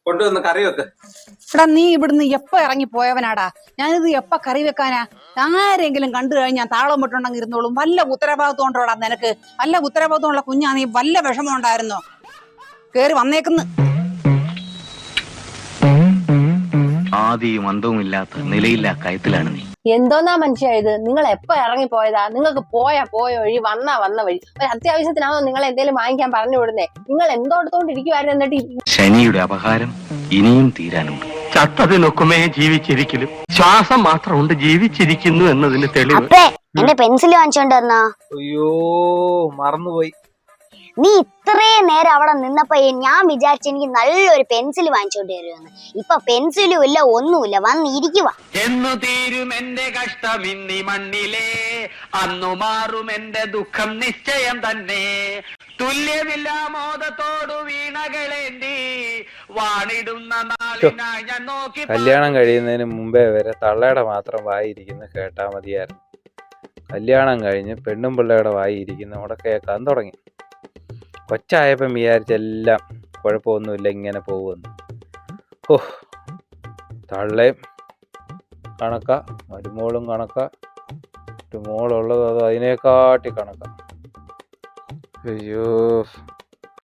കൊണ്ടുവന്ന് കറി വെക്ക്. എടാ നീ ഇവിടുന്ന് എപ്പ ഇറങ്ങി പോയവനാടാ? ഞാനിത് എപ്പ കറി വെക്കാനാ? ആരെങ്കിലും കണ്ടു കഴിഞ്ഞാൽ താളം വിട്ടുണ്ടെങ്കിൽ ഇരുന്നോളും. വല്ല ഉത്തരവാദിത്വം ഉണ്ടോടാ നിനക്ക്? വല്ല ഉത്തരവാദിത്വമുള്ള കുഞ്ഞാ നീ? വല്ല വിഷമം ഉണ്ടായിരുന്നോ? കേറി വന്നേക്കുന്നു. ആദിയും അന്തവും ഇല്ലാത്ത നിലയില്ല കയത്തിലാണ് നീ. എന്തോന്നാ മനുഷ്യ ഇത്? നിങ്ങൾ എപ്പോ ഇറങ്ങിപ്പോയതാ? നിങ്ങൾക്ക് പോയ വഴി, വന്ന വഴി. ഒരു അത്യാവശ്യത്തിനാണോ നിങ്ങൾ എന്തെങ്കിലും വാങ്ങിക്കാൻ പറഞ്ഞു വിടുന്നേ? നിങ്ങൾ എന്തോടത്തോണ്ടിരിക്കുവായിരുന്നു? എന്നിട്ട് ശനിയുടെ അപഹാരം ഇനിയും തീരാനുണ്ട്. ചത്തതിനൊക്കുമേ ജീവിച്ചിരിക്കലും ശ്വാസം മാത്രമുണ്ട് ജീവിച്ചിരിക്കുന്നു എന്നതിന് തെളിവ്. എന്റെ പെൻസിൽ വാങ്ങിച്ചോണ്ട് വന്നാ? അയ്യോ മറന്നുപോയി. നീ ഇത്രയും നേരം അവിടെ നിന്നപ്പോ ഞാൻ വിചാരിച്ചു എനിക്ക് നല്ലൊരു പെൻസിൽ വാങ്ങിച്ചോണ്ട് വരുമെന്ന്. ഇപ്പൊ പെൻസിലും ഇല്ല, ഒന്നുമില്ല. വന്നിരിക്കുക. എന്നു തീരും എന്റെ കഷ്ടം ഇന്നി മണ്ണിലേ, അന്നു മാറും എന്റെ ദുഃഖം നിശ്ചയം തന്നെ. തുല്യമില്ല മോദത്തോടു വീണകളേന്തി വാണിടുന്ന നാളിനായി ഞാൻ നോക്കി. കല്യാണം കഴിയുന്നതിന് മുമ്പേ വരെ തള്ളയുടെ മാത്രം വായിരിക്കുന്ന കേട്ടാ മതിയായിരുന്നു. കല്യാണം കഴിഞ്ഞ് പെണ്ണും പിള്ളയുടെ വായിരിക്കുന്ന അവിടെ കേൾക്കാൻ തുടങ്ങി. കൊച്ചായപ്പം വിചാരിച്ചെല്ലാം കുഴപ്പമൊന്നുമില്ല, ഇങ്ങനെ പോകുമെന്ന്. ഓ, തള്ളയും കണക്ക, മരുമോളും കണക്ക, ഒരു മോളുള്ളത് അത് അതിനെക്കാട്ടി കണക്ക. അയ്യോ.